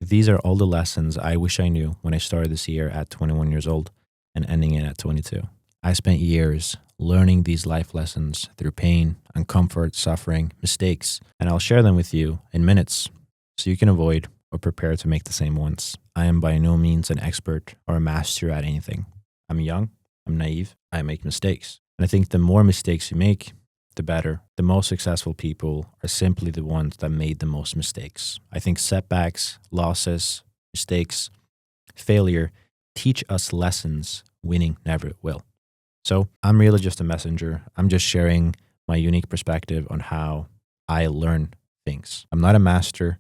These are all the lessons I wish I knew when I started this year at 21 years old and ending it at 22. I spent years learning these life lessons through pain, uncomfort, suffering, mistakes, and I'll share them with you in minutes so you can avoid or prepare to make the same ones. I am by no means an expert or a master at anything. I'm young, I'm naive, I make mistakes. And I think the more mistakes you make, the better. The most successful people are simply the ones that made the most mistakes. I think setbacks, losses, mistakes, failure teach us lessons winning never will. So I'm really just a messenger. I'm just sharing my unique perspective on how I learn things. I'm not a master,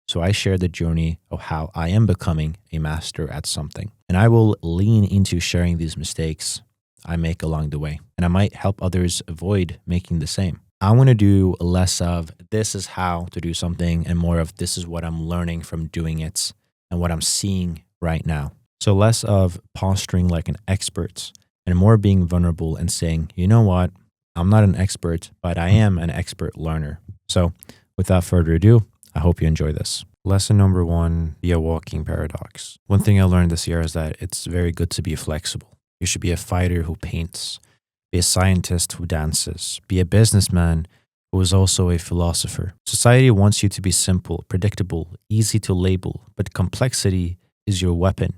so I share the journey of how I am becoming a master at something. And I will lean into sharing these mistakes I make along the way. And I might help others avoid making the same. I want to do less of this is how to do something and more of this is what I'm learning from doing it and what I'm seeing right now. So less of posturing like an expert and more being vulnerable and saying, you know what, I'm not an expert, but I am an expert learner. So without further ado, I hope you enjoy this. Lesson number 1, be a walking paradox. One thing I learned this year is that it's very good to be flexible. You should be a fighter who paints, be a scientist who dances, be a businessman who is also a philosopher. Society wants you to be simple, predictable, easy to label, but complexity is your weapon.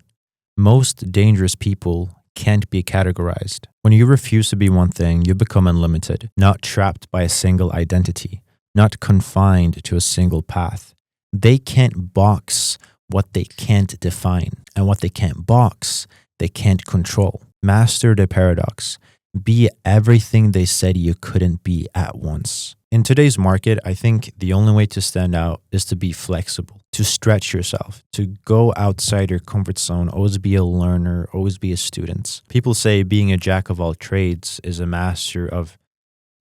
Most dangerous people can't be categorized. When you refuse to be one thing, you become unlimited, not trapped by a single identity, not confined to a single path. They can't box what they can't define, and what they can't box, they can't control. Master the paradox. Be everything they said you couldn't be at once. In today's market, I think the only way to stand out is to be flexible, to stretch yourself, to go outside your comfort zone, always be a learner, always be a student. People say being a jack of all trades is a master of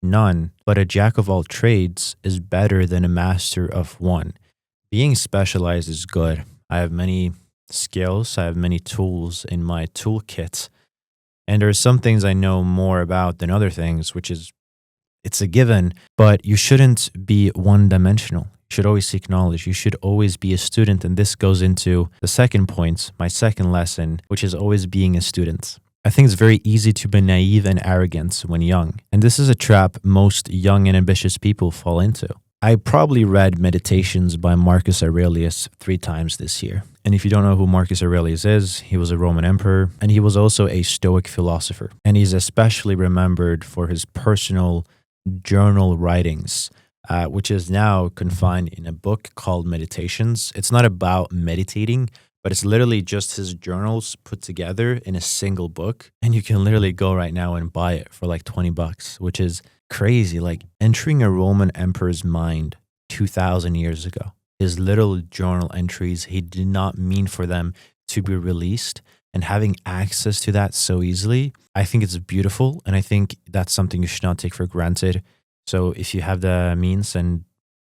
none, but a jack of all trades is better than a master of one. Being specialized is good. I have many skills, I have many tools in my toolkit, and there are some things I know more about than other things, which is, it's a given, but you shouldn't be one-dimensional. You should always seek knowledge. You should always be a student, and this goes into the second point, my second lesson, which is always being a student. I think it's very easy to be naive and arrogant when young, and this is a trap most young and ambitious people fall into. I probably read Meditations by Marcus Aurelius 3 times this year. And if you don't know who Marcus Aurelius is, he was a Roman emperor, and he was also a Stoic philosopher. And he's especially remembered for his personal journal writings, which is now confined in a book called Meditations. It's not about meditating, but it's literally just his journals put together in a single book. And you can literally go right now and buy it for like $20, which is crazy. Like entering a Roman emperor's mind 2,000 years ago. His little journal entries, he did not mean for them to be released, and having access to that so easily, I think it's beautiful, and I think that's something you should not take for granted. So if you have the means and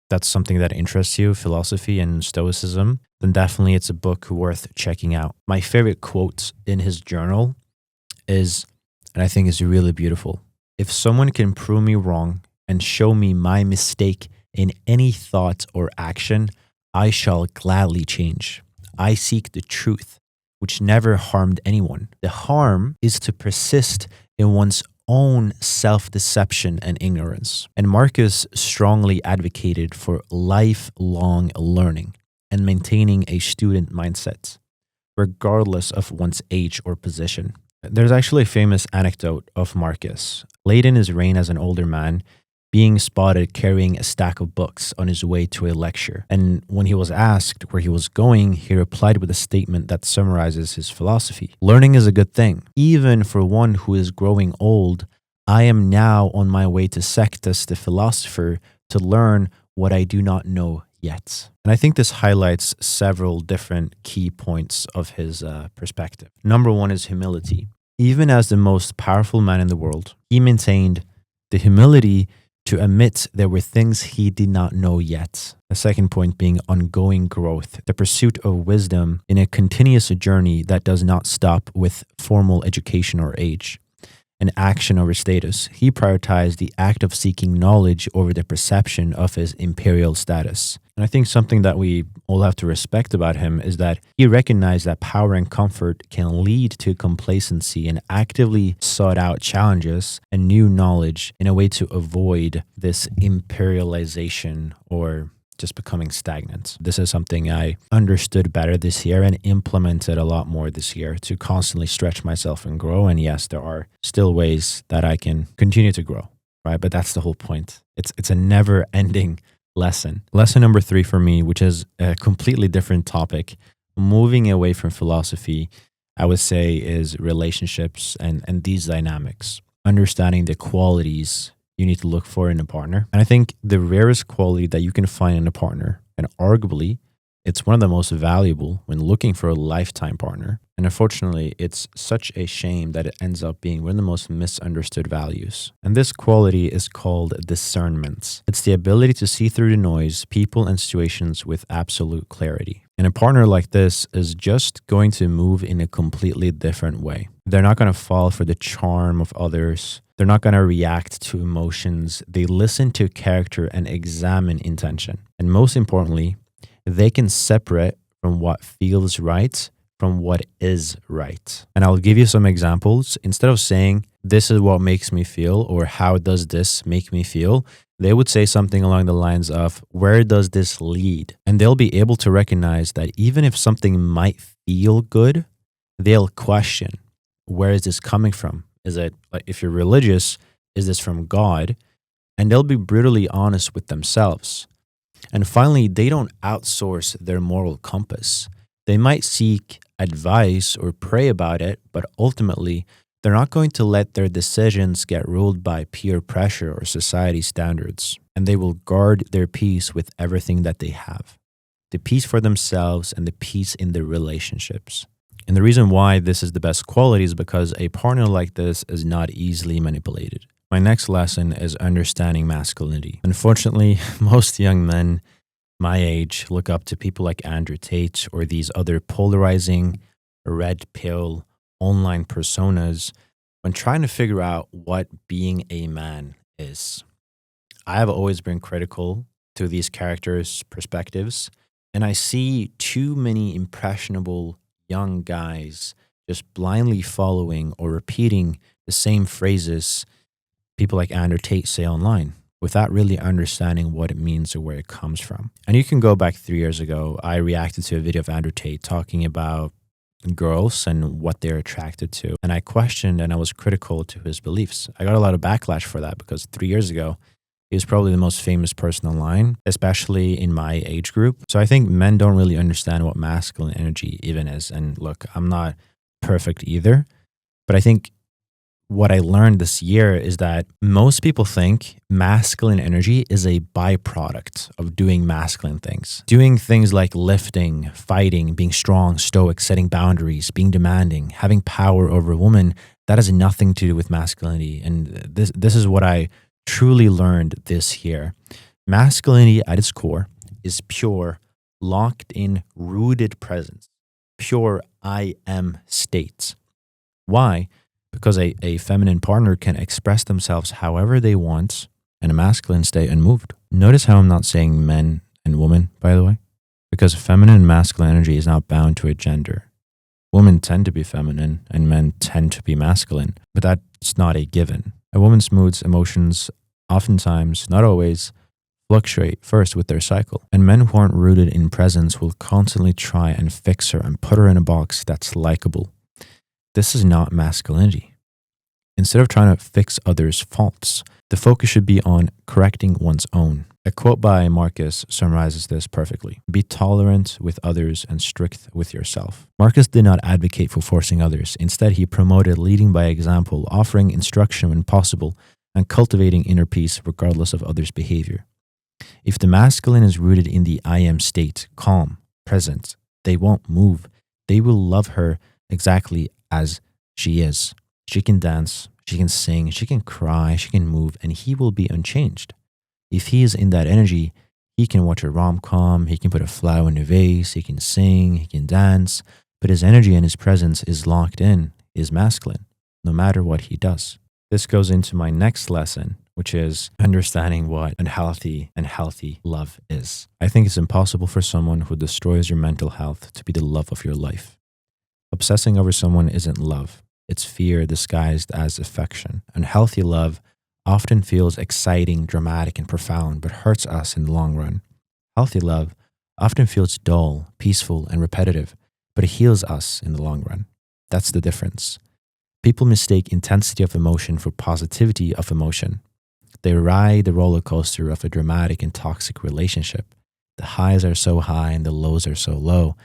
that's something that interests you, philosophy and stoicism, then definitely it's a book worth checking out. My favorite quote in his journal is, and I think is really beautiful, if someone can prove me wrong and show me my mistake in any thought or action, I shall gladly change. I seek the truth, which never harmed anyone. The harm is to persist in one's own self-deception and ignorance. And Marcus strongly advocated for lifelong learning and maintaining a student mindset, regardless of one's age or position. There's actually a famous anecdote of Marcus. Late in his reign as an older man, being spotted carrying a stack of books on his way to a lecture. And when he was asked where he was going, he replied with a statement that summarizes his philosophy. Learning is a good thing. Even for one who is growing old, I am now on my way to Sextus the philosopher to learn what I do not know yet. And I think this highlights several different key points of his perspective. Number 1 is humility. Even as the most powerful man in the world, he maintained the humility to admit there were things he did not know yet. The second point being ongoing growth, the pursuit of wisdom in a continuous journey that does not stop with formal education or age. and action over status. He prioritized the act of seeking knowledge over the perception of his imperial status. And I think something that we all have to respect about him is that he recognized that power and comfort can lead to complacency and actively sought out challenges and new knowledge in a way to avoid this imperialization or just becoming stagnant. This is something I understood better this year and implemented a lot more this year to constantly stretch myself and grow. And yes, there are still ways that I can continue to grow, right? But that's the whole point. It's a never ending lesson. Lesson number 3 for me, which is a completely different topic, moving away from philosophy, I would say is relationships and these dynamics, understanding the qualities you need to look for in a partner. And I think the rarest quality that you can find in a partner, and arguably it's one of the most valuable when looking for a lifetime partner. And unfortunately, it's such a shame that it ends up being one of the most misunderstood values. And this quality is called discernment. It's the ability to see through the noise, people and situations with absolute clarity. And a partner like this is just going to move in a completely different way. They're not going to fall for the charm of others. They're not going to react to emotions. They listen to character and examine intention. And most importantly, they can separate from what feels right from what is right. And I'll give you some examples. Instead of saying, this is what makes me feel, or how does this make me feel, they would say something along the lines of, where does this lead? And they'll be able to recognize that even if something might feel good, they'll question, where is this coming from? Is it, like, if you're religious, is this from God? And they'll be brutally honest with themselves. And finally, they don't outsource their moral compass. They might seek advice or pray about it, but ultimately, they're not going to let their decisions get ruled by peer pressure or society standards. And they will guard their peace with everything that they have. The peace for themselves and the peace in their relationships. And the reason why this is the best quality is because a partner like this is not easily manipulated. My next lesson is understanding masculinity. Unfortunately, most young men my age look up to people like Andrew Tate or these other polarizing, red pill online personas when trying to figure out what being a man is. I have always been critical to these characters' perspectives, and I see too many impressionable young guys just blindly following or repeating the same phrases people like Andrew Tate say online without really understanding what it means or where it comes from. And you can go back 3 years ago. I reacted to a video of Andrew Tate talking about girls and what they're attracted to. And I questioned and I was critical to his beliefs. I got a lot of backlash for that because 3 years ago, he was probably the most famous person online, especially in my age group. So I think men don't really understand what masculine energy even is. And look, I'm not perfect either, but I think what I learned this year is that most people think masculine energy is a byproduct of doing masculine things. Doing things like lifting, fighting, being strong, stoic, setting boundaries, being demanding, having power over a woman, that has nothing to do with masculinity. And this is what I truly learned this year. Masculinity at its core is pure, locked in, rooted presence, pure I am state. Why? Because a feminine partner can express themselves however they want and a masculine stay unmoved. Notice how I'm not saying men and women, by the way, because feminine and masculine energy is not bound to a gender. Women tend to be feminine and men tend to be masculine, but that's not a given. A woman's moods, emotions, oftentimes, not always, fluctuate first with their cycle. And men who aren't rooted in presence will constantly try and fix her and put her in a box that's likable. This is not masculinity. Instead of trying to fix others' faults, the focus should be on correcting one's own. A quote by Marcus summarizes this perfectly. Be tolerant with others and strict with yourself. Marcus did not advocate for forcing others. Instead, he promoted leading by example, offering instruction when possible, and cultivating inner peace regardless of others' behavior. If the masculine is rooted in the I am state, calm, present, they won't move. They will love her exactly as she is. She can dance, she can sing, she can cry, she can move, and he will be unchanged. If he is in that energy, he can watch a rom-com, he can put a flower in a vase, he can sing, he can dance, but his energy and his presence is locked in, is masculine, no matter what he does. This goes into my next lesson, which is understanding what unhealthy and healthy love is. I think it's impossible for someone who destroys your mental health to be the love of your life. Obsessing over someone isn't love. It's fear disguised as affection. Unhealthy love often feels exciting, dramatic, and profound, but hurts us in the long run. Healthy love often feels dull, peaceful, and repetitive, but it heals us in the long run. That's the difference. People mistake intensity of emotion for positivity of emotion. They ride the roller coaster of a dramatic and toxic relationship. The highs are so high and the lows are so low,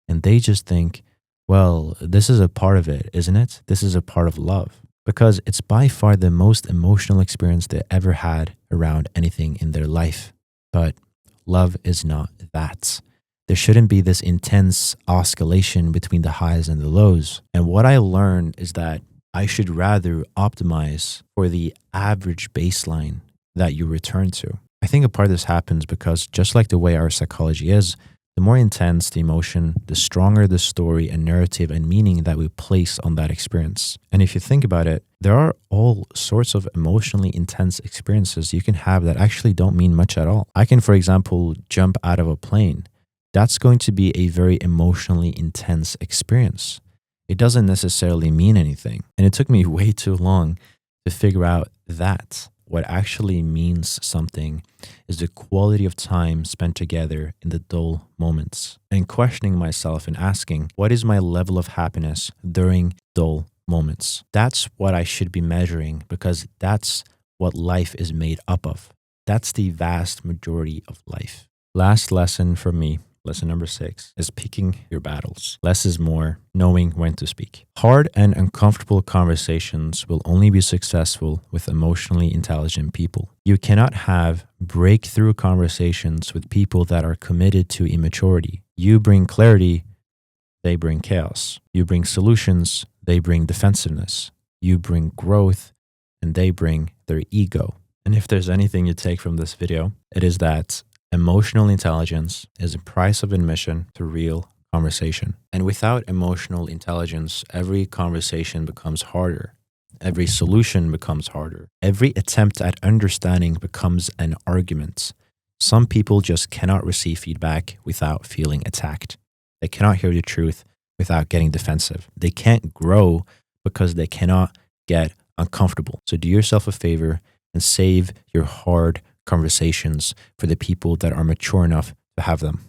and they just think, well, this is a part of it, isn't it? This is a part of love. Because it's by far the most emotional experience they ever had around anything in their life. But love is not that. There shouldn't be this intense oscillation between the highs and the lows. And what I learned is that I should rather optimize for the average baseline that you return to. I think a part of this happens because just like the way our psychology is, the more intense the emotion, the stronger the story and narrative and meaning that we place on that experience. And if you think about it, there are all sorts of emotionally intense experiences you can have that actually don't mean much at all. I can, for example, jump out of a plane. That's going to be a very emotionally intense experience. It doesn't necessarily mean anything. And it took me way too long to figure out that. What actually means something is the quality of time spent together in the dull moments, and questioning myself and asking, what is my level of happiness during dull moments? That's what I should be measuring, because that's what life is made up of. That's the vast majority of life. Last lesson for me. Lesson number 6 is picking your battles. Less is more, knowing when to speak. Hard and uncomfortable conversations will only be successful with emotionally intelligent people. You cannot have breakthrough conversations with people that are committed to immaturity. You bring clarity, they bring chaos. You bring solutions, they bring defensiveness. You bring growth, and they bring their ego. And if there's anything you take from this video, it is that emotional intelligence is a price of admission to real conversation. And without emotional intelligence, every conversation becomes harder. Every solution becomes harder. Every attempt at understanding becomes an argument. Some people just cannot receive feedback without feeling attacked. They cannot hear the truth without getting defensive. They can't grow because they cannot get uncomfortable. So do yourself a favor and save your hard conversations for the people that are mature enough to have them.